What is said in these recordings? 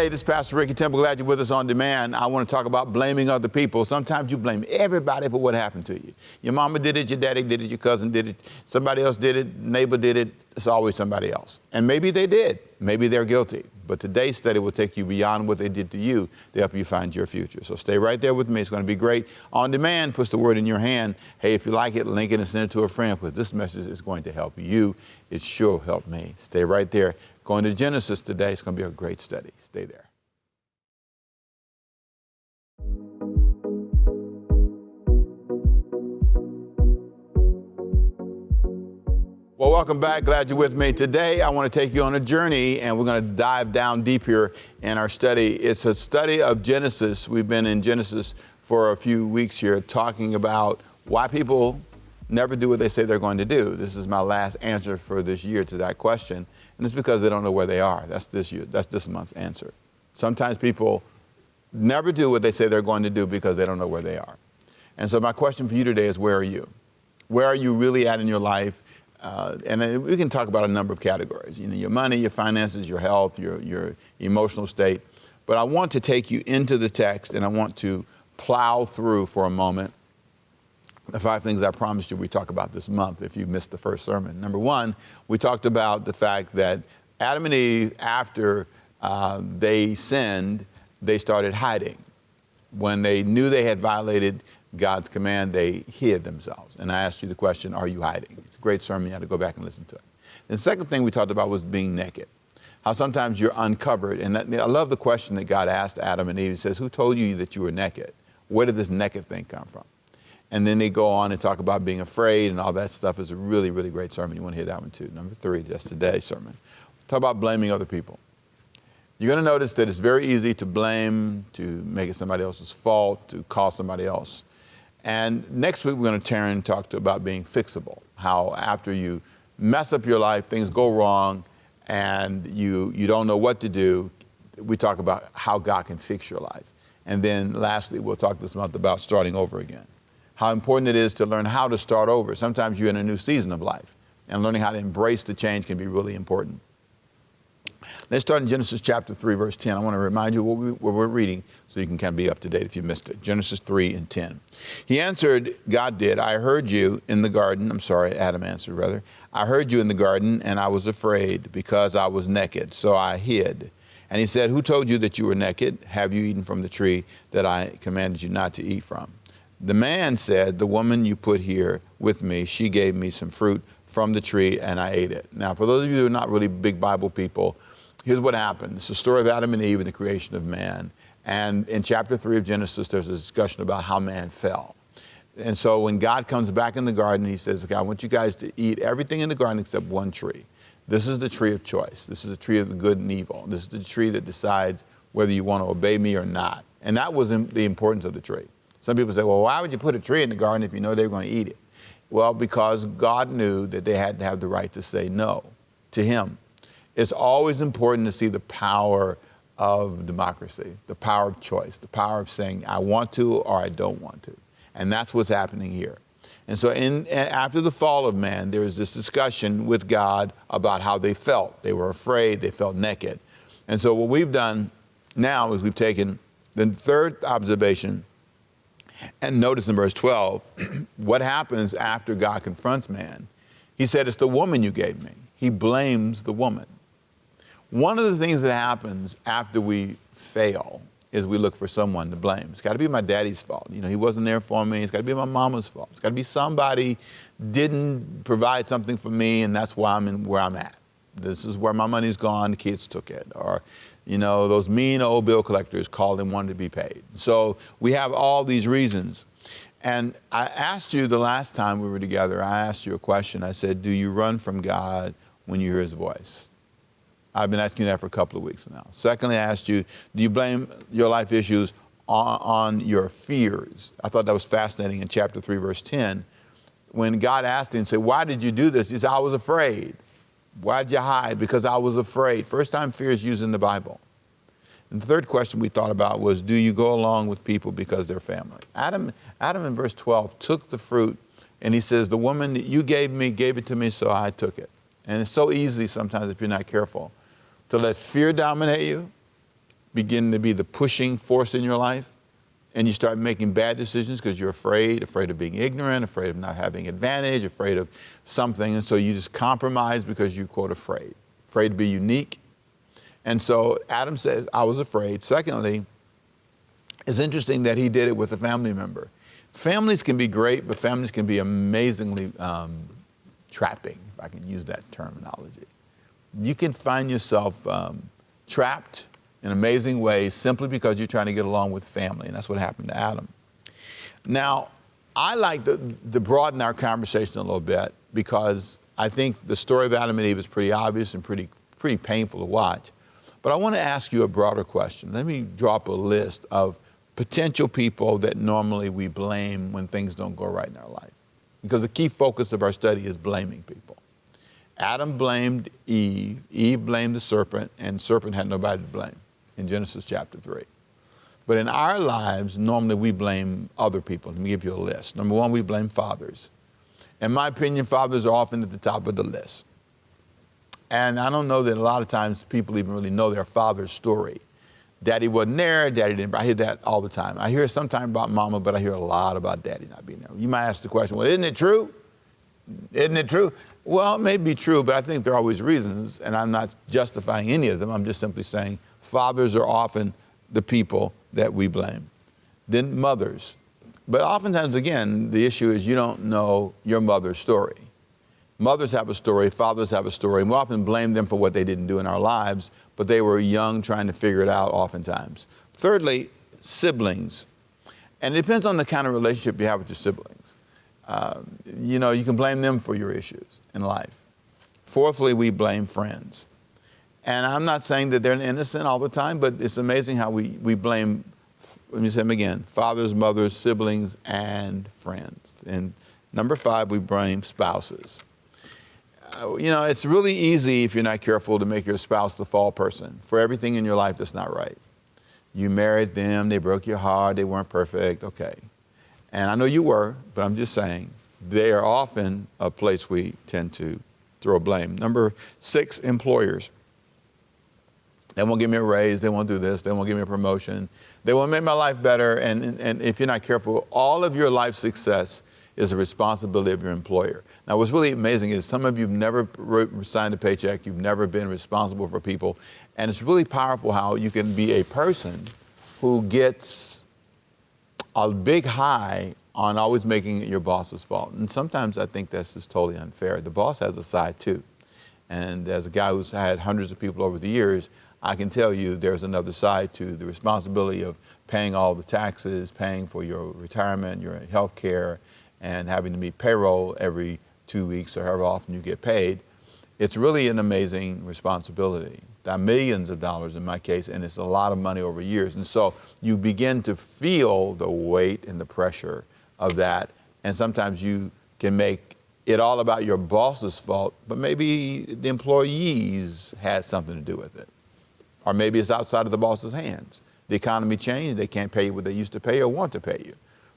Hey, this is Pastor Ricky Temple. Glad you're with us on demand. I want to talk about blaming other people. Sometimes you blame everybody for what happened to you. Your mama did it, your daddy did it, your cousin did it, somebody else did it, neighbor did it. It's always somebody else. And maybe they did. Maybe they're guilty. But today's study will take you beyond what they did to you to help you find your future. So stay right there with me. It's going to be great. On demand, puts the word in your hand. Hey, if you like it, link it and send it to a friend, because this message is going to help you. It sure helped me. Stay right there. Going to Genesis today. It's going to be a great study. Stay there. Well, welcome back. Glad you're with me. Today, I want to take you on a journey, and we're going to dive down deep here in our study. It's a study of Genesis. We've been in Genesis for a few weeks here, talking about why people never do what they say they're going to do. This is my last answer for this year to that question, and it's because they don't know where they are. That's this month's answer. Sometimes people never do what they say they're going to do because they don't know where they are. And so my question for you today is, where are you? Where are you really at in your life? And we can talk about a number of categories, your money, your finances, your health, your emotional state. But I want to take you into the text, and I want to plow through for a moment the 5 things I promised you we talk about this month if you missed the first sermon. Number 1, we talked about the fact that Adam and Eve, after they sinned, they started hiding. When they knew they had violated God's command, they hid themselves. And I asked you the question, are you hiding? It's a great sermon. You had to go back and listen to it. And the second thing we talked about was being naked. How sometimes you're uncovered. And I love the question that God asked Adam and Eve. He says, who told you that you were naked? Where did this naked thing come from? And then they go on and talk about being afraid and all that stuff. Is a really, really great sermon. You want to hear that one too. Number 3, that's today's sermon. Talk about blaming other people. You're going to notice that it's very easy to blame, to make it somebody else's fault, to call somebody else. And next week, we're going to turn and talk about being fixable. How after you mess up your life, things go wrong, and you don't know what to do. We talk about how God can fix your life. And then lastly, we'll talk this month about starting over again. How important it is to learn how to start over. Sometimes you're in a new season of life, and learning how to embrace the change can be really important. Let's start in Genesis chapter 3, verse 10. I want to remind you what we're reading so you can kind of be up to date if you missed it. Genesis 3 and 10. He answered, God did, I heard you in the garden. Adam answered rather. I heard you in the garden, and I was afraid because I was naked, so I hid. And he said, who told you that you were naked? Have you eaten from the tree that I commanded you not to eat from? The man said, the woman you put here with me, she gave me some fruit from the tree, and I ate it. Now, for those of you who are not really big Bible people, here's what happened. It's the story of Adam and Eve and the creation of man. And in chapter 3 of Genesis, there's a discussion about how man fell. And so when God comes back in the garden, he says, okay, I want you guys to eat everything in the garden except one tree. This is the tree of choice. This is the tree of the good and evil. This is the tree that decides whether you want to obey me or not. And that was the importance of the tree. Some people say, well, why would you put a tree in the garden if you know they were going to eat it? Well, because God knew that they had to have the right to say no to him. It's always important to see the power of democracy, the power of choice, the power of saying, I want to or I don't want to. And that's what's happening here. And so after the fall of man, there was this discussion with God about how they felt. They were afraid, they felt naked. And so what we've done now is we've taken the third observation, and notice in verse 12, what happens after God confronts man. He said, it's the woman you gave me. He blames the woman. One of the things that happens after we fail is we look for someone to blame. It's got to be my daddy's fault. He wasn't there for me. It's got to be my mama's fault. It's got to be somebody didn't provide something for me, and that's why I'm where I'm at. This is where my money's gone. The kids took it. Or, those mean old bill collectors called and wanted to be paid. So we have all these reasons. And I asked you the last time we were together, I asked you a question. I said, do you run from God when you hear his voice? I've been asking you that for a couple of weeks now. Secondly, I asked you, do you blame your life issues on your fears? I thought that was fascinating in chapter 3, verse 10. When God asked him, said, why did you do this? He said, I was afraid. Why did you hide? Because I was afraid. First time fear is used in the Bible. And the third question we thought about was, do you go along with people because they're family? Adam in verse 12 took the fruit, and he says, the woman that you gave me gave it to me, so I took it. And it's so easy sometimes, if you're not careful, to let fear dominate you, begin to be the pushing force in your life, and you start making bad decisions because you're afraid of being ignorant, afraid of not having advantage, afraid of something, and so you just compromise because you're, quote, afraid to be unique. And so Adam says, I was afraid. Secondly, it's interesting that he did it with a family member. Families can be great, but families can be amazingly trapping, if I can use that terminology. You can find yourself trapped in amazing ways simply because you're trying to get along with family, and that's what happened to Adam. Now, I like to broaden our conversation a little bit because I think the story of Adam and Eve is pretty obvious and pretty painful to watch. But I want to ask you a broader question. Let me draw up a list of potential people that normally we blame when things don't go right in our life. Because the key focus of our study is blaming people. Adam blamed Eve, Eve blamed the serpent, and the serpent had nobody to blame in Genesis chapter 3. But in our lives, normally we blame other people. Let me give you a list. Number one, we blame fathers. In my opinion, fathers are often at the top of the list. And I don't know that a lot of times people even really know their father's story. Daddy wasn't there, daddy didn't. I hear that all the time. I hear sometimes about mama, but I hear a lot about daddy not being there. You might ask the question, well, isn't it true? Isn't it true? Well, it may be true, but I think there are always reasons, and I'm not justifying any of them. I'm just simply saying fathers are often the people that we blame. Then mothers. But oftentimes, again, the issue is you don't know your mother's story. Mothers have a story, fathers have a story, and we often blame them for what they didn't do in our lives, but they were young trying to figure it out oftentimes. Thirdly, siblings. And it depends on the kind of relationship you have with your siblings. You can blame them for your issues in life. Fourthly, we blame friends. And I'm not saying that they're innocent all the time, but it's amazing how we blame, let me say them again, fathers, mothers, siblings, and friends. And number 5, we blame spouses. It's really easy, if you're not careful, to make your spouse the fall person for everything in your life that's not right. You married them, they broke your heart, they weren't perfect, okay. And I know you were, but I'm just saying, they are often a place we tend to throw blame. Number 6, employers. They won't give me a raise, they won't do this, they won't give me a promotion, they won't make my life better, and if you're not careful, all of your life success is a responsibility of your employer. Now, what's really amazing is some of you have never signed a paycheck, you've never been responsible for people, and it's really powerful how you can be a person who gets a big high on always making it your boss's fault. And sometimes I think that's just totally unfair. The boss has a side too. And as a guy who's had hundreds of people over the years, I can tell you there's another side to the responsibility of paying all the taxes, paying for your retirement, your health care, and having to meet payroll every 2 weeks or however often you get paid. It's really an amazing responsibility. There are millions of dollars in my case, and it's a lot of money over years. And so you begin to feel the weight and the pressure of that. And sometimes you can make it all about your boss's fault, but maybe the employees had something to do with it. Or maybe it's outside of the boss's hands. The economy changed, they can't pay you what they used to pay or want to pay you.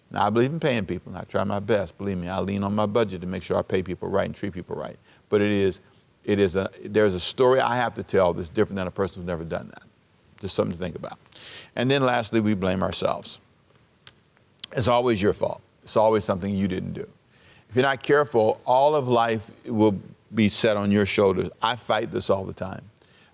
Now, I believe in paying people, and I try my best. Believe me, I lean on my budget to make sure I pay people right and treat people right. But there's a story I have to tell that's different than a person who's never done that. Just something to think about. And then lastly, we blame ourselves. It's always your fault. It's always something you didn't do. If you're not careful, all of life will be set on your shoulders. I fight this all the time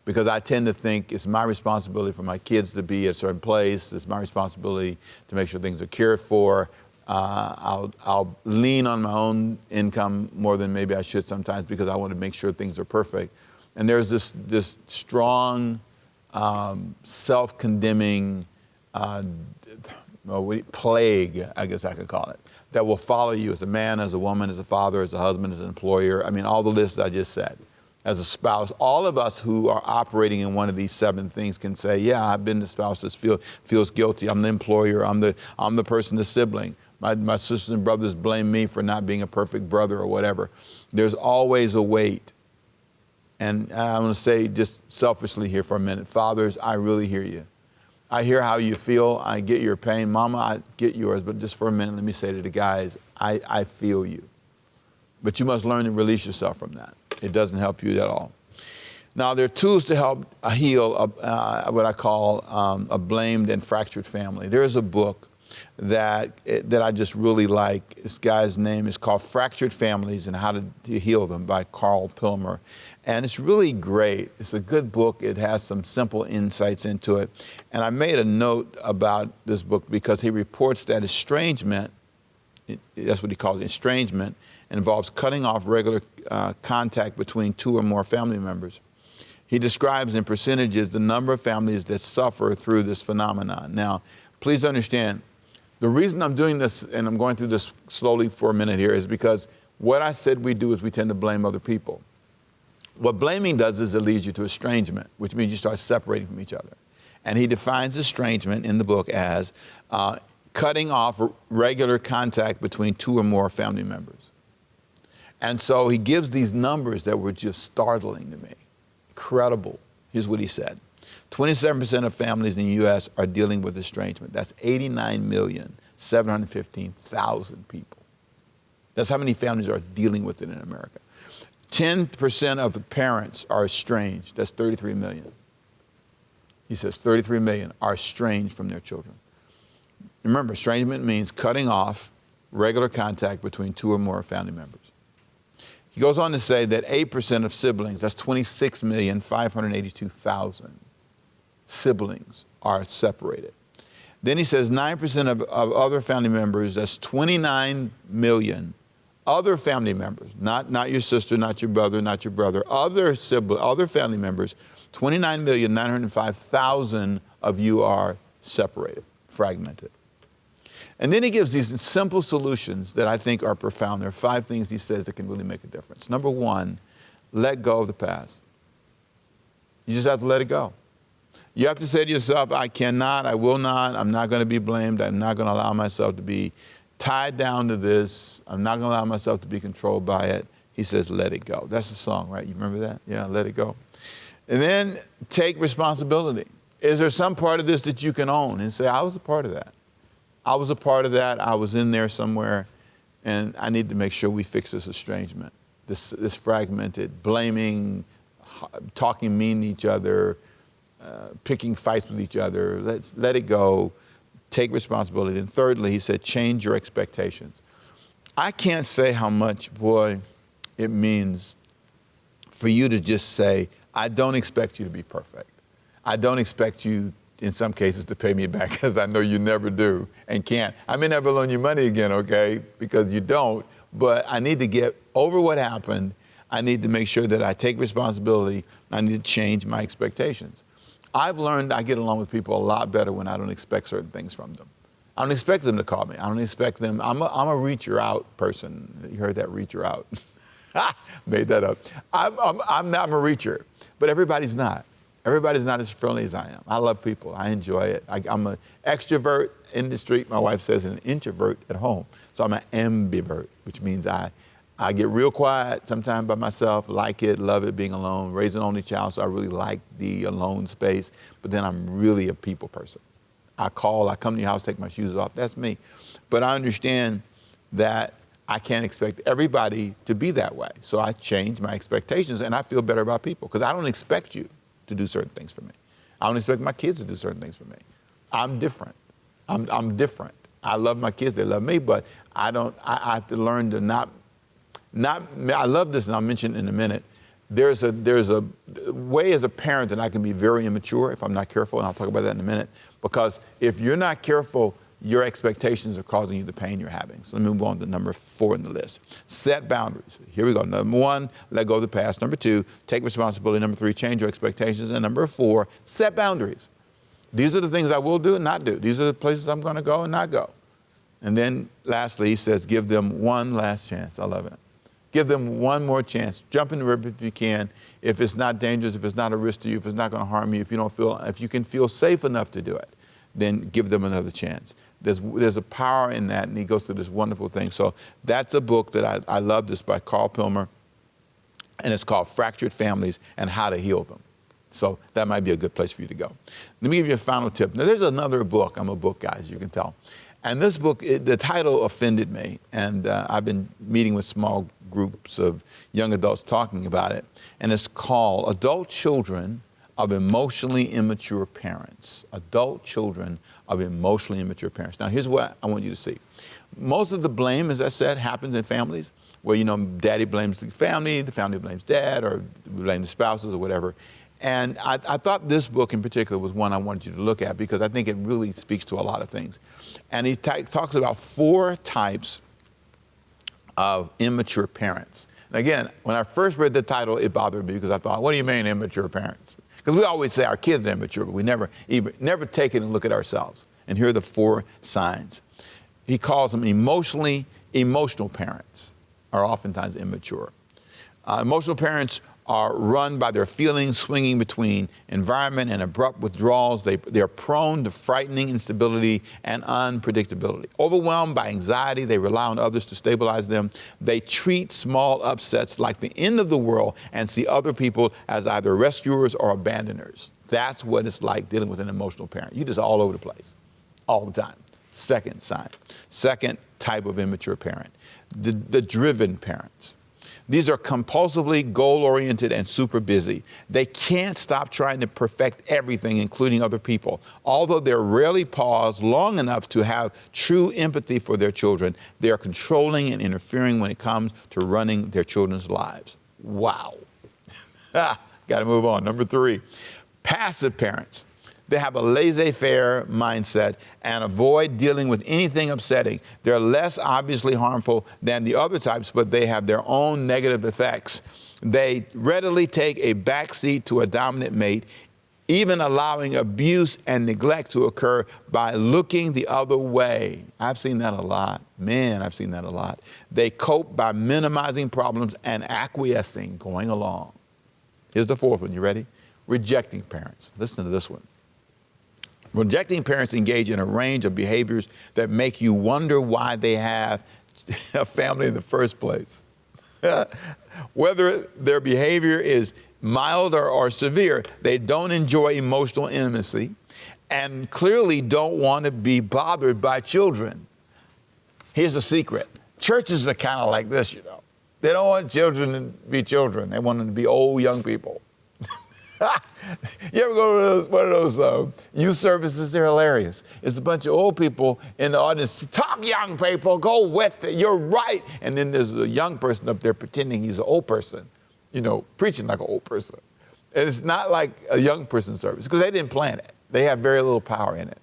because I tend to think it's my responsibility for my kids to be at a certain place. It's my responsibility to make sure things are cared for. I'll lean on my own income more than maybe I should sometimes because I want to make sure things are perfect. And there's this strong, self-condemning plague, I guess I could call it, that will follow you as a man, as a woman, as a father, as a husband, as an employer. I mean, all the lists I just said. As a spouse, all of us who are operating in one of these 7 things can say, yeah, I've been the spouse that feels guilty. I'm the employer. I'm the person, the sibling. My sisters and brothers blame me for not being a perfect brother or whatever. There's always a weight. And I'm going to say just selfishly here for a minute, fathers, I really hear you. I hear how you feel. I get your pain. Mama, I get yours. But just for a minute, let me say to the guys, I feel you. But you must learn to release yourself from that. It doesn't help you at all. Now, there are tools to help heal what I call a blamed and fractured family. There's a book that I just really like. This guy's name is called Fractured Families and How to Heal Them by Carl Pilmer. And it's really great. It's a good book. It has some simple insights into it. And I made a note about this book because he reports that estrangement, that's what he calls it, estrangement, involves cutting off regular contact between two or more family members. He describes in percentages the number of families that suffer through this phenomenon. Now, please understand, the reason I'm doing this, and I'm going through this slowly for a minute here, is because what I said we do is we tend to blame other people. What blaming does is it leads you to estrangement, which means you start separating from each other. And he defines estrangement in the book as cutting off regular contact between two or more family members. And so he gives these numbers that were just startling to me. Incredible. Here's what he said. 27% of families in the U.S. are dealing with estrangement. That's 89,715,000 people. That's how many families are dealing with it in America. 10% of the parents are estranged. That's 33 million. He says 33 million are estranged from their children. Remember, estrangement means cutting off regular contact between two or more family members. He goes on to say that 8% of siblings, that's 26,582,000 siblings, are separated. Then he says 9% of other family members, that's 29 million other family members, not your sister, not your brother, other family members, 29,905,000 of you are separated, fragmented. And then he gives these simple solutions that I think are profound. There are 5 things he says that can really make a difference. Number 1, let go of the past. You just have to let it go. You have to say to yourself, I cannot, I will not, I'm not going to be blamed, I'm not going to allow myself to be tied down to this, I'm not going to allow myself to be controlled by it. He says, let it go. That's a song, right? You remember that? Yeah, let it go. And then take responsibility. Is there some part of this that you can own and say, I was a part of that? I was a part of that. I was in there somewhere, and I need to make sure we fix this estrangement, this fragmented, blaming, talking mean to each other, picking fights with each other. Let's let it go. Take responsibility. And thirdly, he said, change your expectations. I can't say how much, boy, it means for you to just say, I don't expect you to be perfect. I don't expect you, in some cases, to pay me back, because I know you never do and can't. I may never loan you money again, okay, because you don't, but I need to get over what happened. I need to make sure that I take responsibility. I need to change my expectations. I've learned I get along with people a lot better when I don't expect certain things from them. I don't expect them to call me. I don't expect them. I'm a reacher out person. You heard that, reacher out. Made that up. I'm a reacher, but everybody's not. Everybody's not as friendly as I am. I love people. I enjoy it. I'm an extrovert in the street. My wife says an introvert at home. So I'm an ambivert, which means I get real quiet, sometimes by myself, like it, love it, being alone, raised an only child, so I really like the alone space. But then I'm really a people person. I come to your house, take my shoes off. That's me. But I understand that I can't expect everybody to be that way. So I change my expectations, and I feel better about people, because I don't expect you to do certain things for me. I don't expect my kids to do certain things for me. I'm different. I'm different. I love my kids, they love me, but I have to learn to not, I love this, and I'll mention it in a minute. There's a way as a parent that I can be very immature if I'm not careful, and I'll talk about that in a minute, because if you're not careful, your expectations are causing you the pain you're having. So let me move on to number 4 in the list. Set boundaries. Here we go. Number 1, let go of the past. Number 2, take responsibility. Number 3, change your expectations. And number 4, set boundaries. These are the things I will do and not do. These are the places I'm going to go and not go. And then lastly, he says, give them one last chance. I love it. Give them one more chance. Jump in the river if you can. If it's not dangerous, if it's not a risk to you, if it's not going to harm you, if you can feel safe enough to do it, then give them another chance. There's a power in that, and he goes through this wonderful thing. So that's a book that I love. This by Carl Pilmer, and it's called Fractured Families and How to Heal Them. So that might be a good place for you to go. Let me give you a final tip. Now, there's another book. I'm a book guy, as you can tell. And this book, the title offended me, and I've been meeting with small groups of young adults talking about it, and it's called Adult Children of Emotionally Immature Parents. Adult Children of Emotionally Immature Parents. Now, here's what I want you to see. Most of the blame, as I said, happens in families where, daddy blames the family blames dad, or blame the spouses or whatever. And I thought this book in particular was one I wanted you to look at because I think it really speaks to a lot of things. And he talks about 4 types of immature parents. And again, when I first read the title, it bothered me because I thought, what do you mean immature parents? Because we always say our kids are immature, but we never take it and look at ourselves. And here are the 4 signs. He calls them emotional parents are oftentimes immature. Emotional parents are run by their feelings, swinging between environment and abrupt withdrawals. They are prone to frightening instability and unpredictability. Overwhelmed by anxiety, they rely on others to stabilize them. They treat small upsets like the end of the world and see other people as either rescuers or abandoners. That's what it's like dealing with an emotional parent. You're just all over the place, all the time. Second sign, second type of immature parent, the driven parents. These are compulsively goal-oriented and super busy. They can't stop trying to perfect everything, including other people. Although they rarely pause long enough to have true empathy for their children, they are controlling and interfering when it comes to running their children's lives. Wow. Got to move on. Number 3, passive parents. They have a laissez-faire mindset and avoid dealing with anything upsetting. They're less obviously harmful than the other types, but they have their own negative effects. They readily take a backseat to a dominant mate, even allowing abuse and neglect to occur by looking the other way. I've seen that a lot. Man, I've seen that a lot. They cope by minimizing problems and acquiescing, going along. Here's the 4th one. You ready? Rejecting parents. Listen to this one. Rejecting parents engage in a range of behaviors that make you wonder why they have a family in the first place. Whether their behavior is mild or severe, they don't enjoy emotional intimacy and clearly don't want to be bothered by children. Here's a secret. Churches are kind of like this, They don't want children to be children. They want them to be old young people. You ever go to one of those youth services? They're hilarious. It's a bunch of old people in the audience. Talk, young people, go with it. You're right. And then there's a young person up there pretending he's an old person, preaching like an old person. And it's not like a young person service because they didn't plan it. They have very little power in it.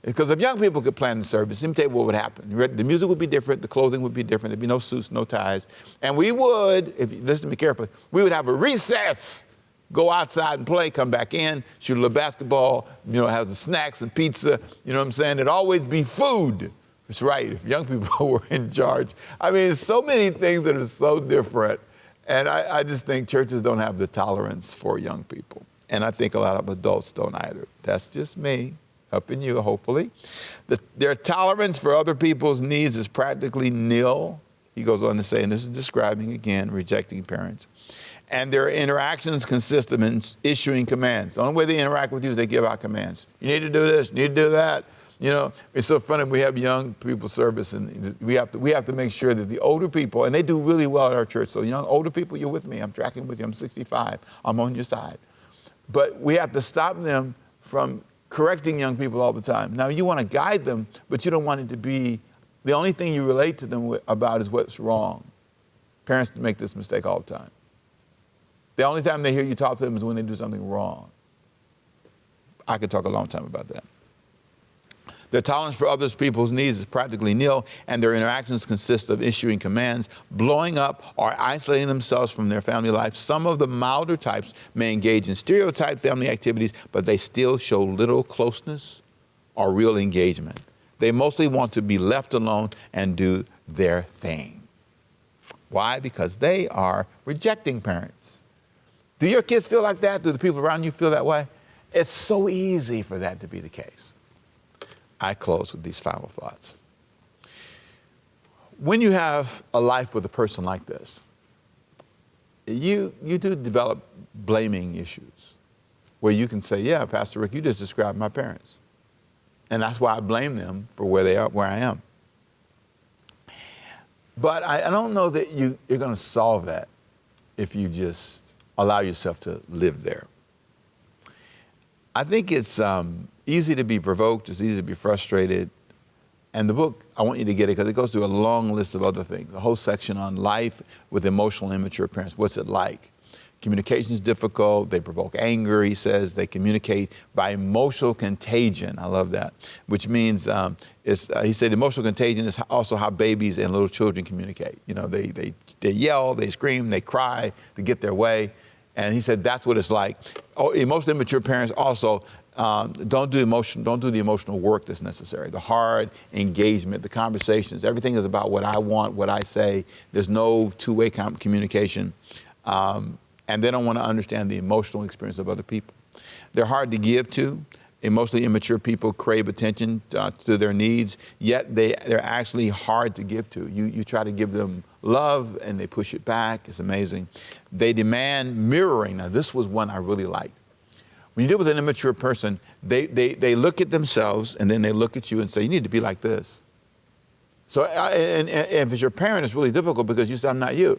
Because if young people could plan the service, let me tell you what would happen. The music would be different. The clothing would be different. There'd be no suits, no ties. And we would, if you listen to me carefully, we would have a recess. Go outside and play, come back in, shoot a little basketball, have the snacks and pizza, It'd always be food. That's right, if young people were in charge. I mean, so many things that are so different. And I just think churches don't have the tolerance for young people. And I think a lot of adults don't either. That's just me, helping you, hopefully. Their tolerance for other people's needs is practically nil. He goes on to say, and this is describing, again, rejecting parents. And their interactions consist of issuing commands. The only way they interact with you is they give out commands. You need to do this, you need to do that. It's so funny, we have young people service, and we have to make sure that the older people, and they do really well at our church, so older people, you're with me, I'm tracking with you, I'm 65, I'm on your side. But we have to stop them from correcting young people all the time. Now, you want to guide them, but you don't want it to be, the only thing you relate to them about is what's wrong. Parents make this mistake all the time. The only time they hear you talk to them is when they do something wrong. I could talk a long time about that. Their tolerance for other people's needs is practically nil, and their interactions consist of issuing commands, blowing up, or isolating themselves from their family life. Some of the milder types may engage in stereotyped family activities, but they still show little closeness or real engagement. They mostly want to be left alone and do their thing. Why? Because they are rejecting parents. Do your kids feel like that? Do the people around you feel that way? It's so easy for that to be the case. I close with these final thoughts. When you have a life with a person like this, you do develop blaming issues where you can say, yeah, Pastor Rick, you just described my parents. And that's why I blame them for where they are, where I am. But I don't know that you're going to solve that if you just allow yourself to live there. I think it's easy to be provoked. It's easy to be frustrated. And the book, I want you to get it because it goes through a long list of other things, a whole section on life with emotional immature parents. What's it like? Communication is difficult. They provoke anger, he says. They communicate by emotional contagion. I love that, which means, he said emotional contagion is also how babies and little children communicate. You know, they yell, they scream, they cry to get their way. And he said that's what it's like. Oh, emotionally immature parents also don't do the emotional work that's necessary. The hard engagement, the conversations, everything is about what I want, what I say. There's no two-way communication. And they don't want to understand the emotional experience of other people. They're hard to give to. Emotionally immature people crave attention to their needs, yet they're actually hard to give to. You try to give them love and they push it back. It's amazing. They demand mirroring. Now, this was one I really liked. When you deal with an immature person, they look at themselves and then they look at you and say, you need to be like this. So and if it's your parent, it's really difficult because you say, I'm not you.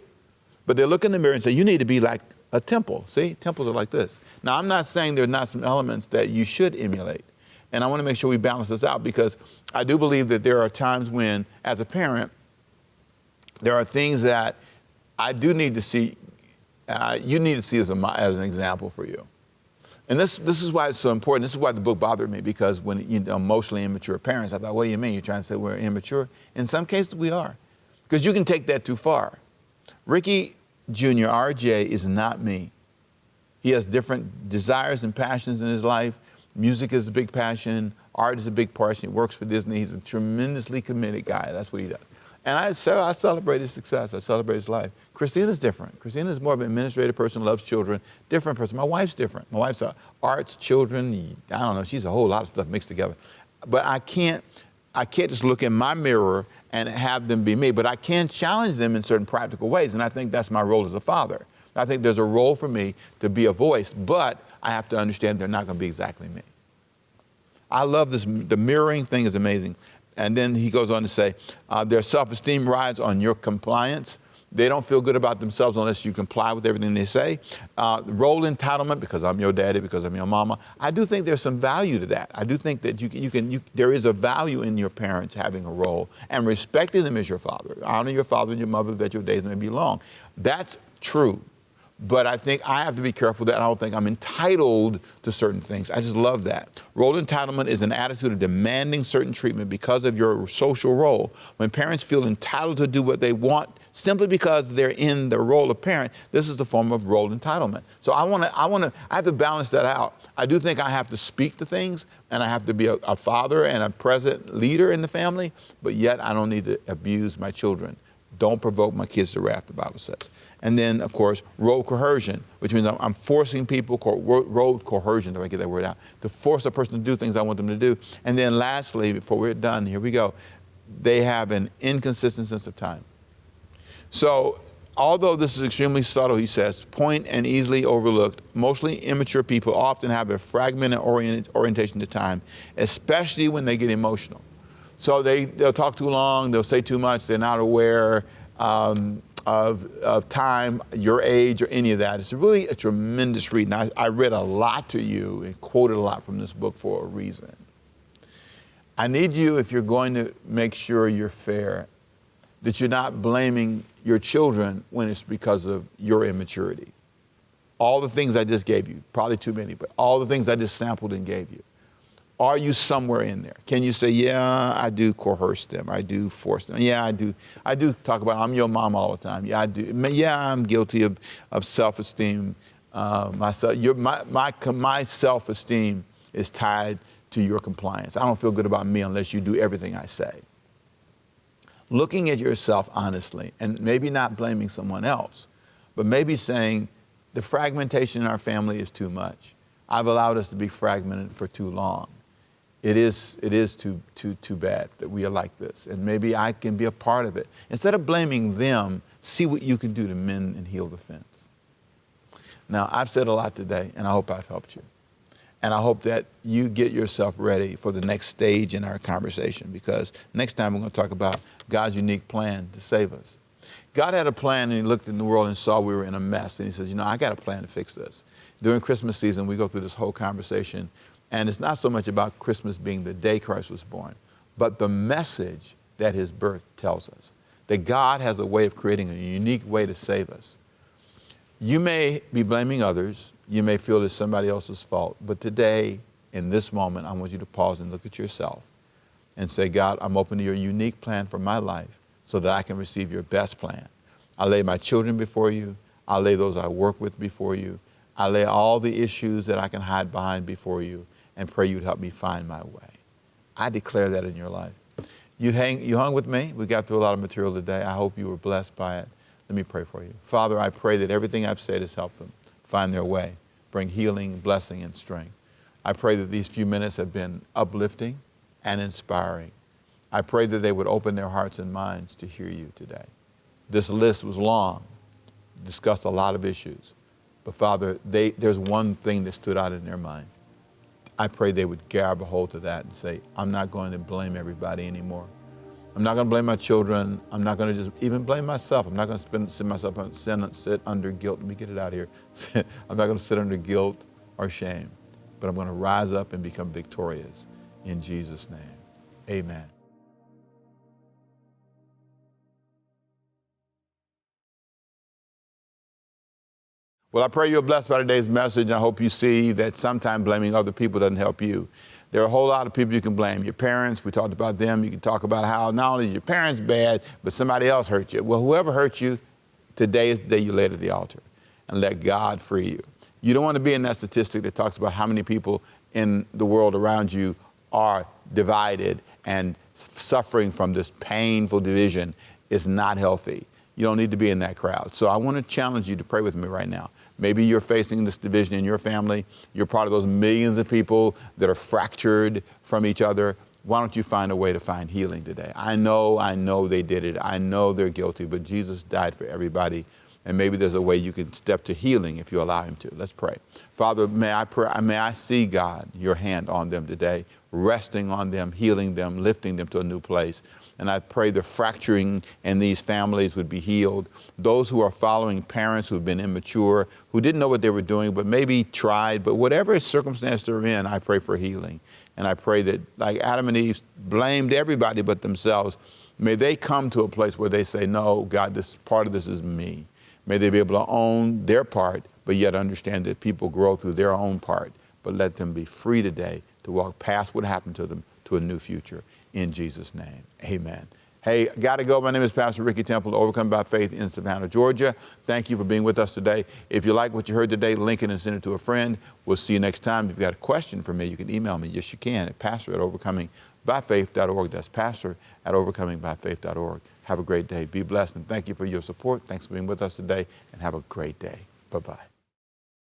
But they look in the mirror and say, you need to be like a temple. See, temples are like this. Now, I'm not saying there are not some elements that you should emulate. And I want to make sure we balance this out because I do believe that there are times when, as a parent, there are things that I do need to see, you need to see as an example for you. And this is why it's so important. This is why the book bothered me, because when emotionally immature parents, I thought, what do you mean? You're trying to say we're immature? In some cases, we are. Because you can take that too far. Ricky Jr., RJ, is not me. He has different desires and passions in his life. Music is a big passion. Art is a big passion. He works for Disney. He's a tremendously committed guy. That's what he does. And I celebrate his success. I celebrate his life. Christina's different. Christina's more of an administrative person, loves children, different person. My wife's different. My wife's arts, children, I don't know. She's a whole lot of stuff mixed together. But I can't just look in my mirror and have them be me, but I can challenge them in certain practical ways, and I think that's my role as a father. I think there's a role for me to be a voice, but I have to understand they're not going to be exactly me. I love this. The mirroring thing is amazing. And then he goes on to say, their self-esteem rides on your compliance. They don't feel good about themselves unless you comply with everything they say. Role entitlement, because I'm your daddy, because I'm your mama. I do think there's some value to that. I do think that there is a value in your parents having a role and respecting them as your father. Honor your father and your mother that your days may be long. That's true. But I think I have to be careful that I don't think I'm entitled to certain things. I just love that. Role entitlement is an attitude of demanding certain treatment because of your social role. When parents feel entitled to do what they want simply because they're in the role of parent, this is the form of role entitlement. So I have to balance that out. I do think I have to speak to things, and I have to be a father and a present leader in the family, but yet I don't need to abuse my children. Don't provoke my kids to wrath, the Bible says. And then, of course, role coercion, which means I'm forcing people, role coercion, if I get that word out, to force a person to do things I want them to do. And then lastly, before we're done, here we go, they have an inconsistent sense of time. So although this is extremely subtle, he says, point and easily overlooked, mostly immature people often have a fragmented orientation to time, especially when they get emotional. So they'll talk too long, they'll say too much, they're not aware of time, your age, or any of that. It's really a tremendous read. And I read a lot to you and quoted a lot from this book for a reason. I need you, if you're going to make sure you're fair, that you're not blaming your children when it's because of your immaturity. All the things I just gave you, probably too many, but all the things I just sampled and gave you. Are you somewhere in there? Can you say, yeah, I do coerce them. I do force them. Yeah, I do talk about, I'm your mom all the time. Yeah, I do. Yeah, I'm guilty of self-esteem. My self-esteem is tied to your compliance. I don't feel good about me unless you do everything I say. Looking at yourself honestly, and maybe not blaming someone else, but maybe saying the fragmentation in our family is too much. I've allowed us to be fragmented for too long. It is too bad that we are like this, and maybe I can be a part of it. Instead of blaming them, see what you can do to mend and heal the fence. Now, I've said a lot today, and I hope I've helped you. And I hope that you get yourself ready for the next stage in our conversation, because next time we're going to talk about God's unique plan to save us. God had a plan, and he looked in the world and saw we were in a mess. And he says, I got a plan to fix this. During Christmas season, we go through this whole conversation. And it's not so much about Christmas being the day Christ was born, but the message that his birth tells us, that God has a way of creating a unique way to save us. You may be blaming others. You may feel it's somebody else's fault. But today, in this moment, I want you to pause and look at yourself and say, God, I'm open to your unique plan for my life so that I can receive your best plan. I lay my children before you. I lay those I work with before you. I lay all the issues that I can hide behind before you and pray you'd help me find my way. I declare that in your life. You hung with me. We got through a lot of material today. I hope you were blessed by it. Let me pray for you. Father, I pray that everything I've said has helped them find their way, bring healing, blessing, and strength. I pray that these few minutes have been uplifting and inspiring. I pray that they would open their hearts and minds to hear you today. This list was long, discussed a lot of issues. But Father, there's one thing that stood out in their mind. I pray they would grab a hold of that and say, I'm not going to blame everybody anymore. I'm not going to blame my children. I'm not going to just even blame myself. I'm not going to sit under guilt. Let me get it out here. I'm not going to sit under guilt or shame, but I'm going to rise up and become victorious in Jesus' name. Amen. Well, I pray you're blessed by today's message, and I hope you see that sometimes blaming other people doesn't help you. There are a whole lot of people you can blame. Your parents, we talked about them. You can talk about how not only is your parents bad, but somebody else hurt you. Well, whoever hurt you, today is the day you lay it at the altar and let God free you. You don't want to be in that statistic that talks about how many people in the world around you are divided and suffering from this painful division. Is not healthy. You don't need to be in that crowd. So I want to challenge you to pray with me right now. Maybe you're facing this division in your family. You're part of those millions of people that are fractured from each other. Why don't you find a way to find healing today? I know they did it. I know they're guilty, but Jesus died for everybody. And maybe there's a way you can step to healing if you allow him to. Let's pray. Father, may I see, God, your hand on them today, resting on them, healing them, lifting them to a new place. And I pray the fracturing in these families would be healed. Those who are following parents who've been immature, who didn't know what they were doing, but maybe tried, but whatever circumstance they're in, I pray for healing. And I pray that, like Adam and Eve blamed everybody but themselves, may they come to a place where they say, no, God, this part of this is me. May they be able to own their part, but yet understand that people grow through their own part. But let them be free today to walk past what happened to them to a new future. In Jesus' name, amen. Hey, got to go. My name is Pastor Ricky Temple, Overcome by Faith in Savannah, Georgia. Thank you for being with us today. If you like what you heard today, link it and send it to a friend. We'll see you next time. If you've got a question for me, you can email me. Yes, you can, at pastor@overcomingbyfaith.org. That's pastor@overcomingbyfaith.org. Have a great day. Be blessed, and thank you for your support. Thanks for being with us today, and have a great day. Bye-bye.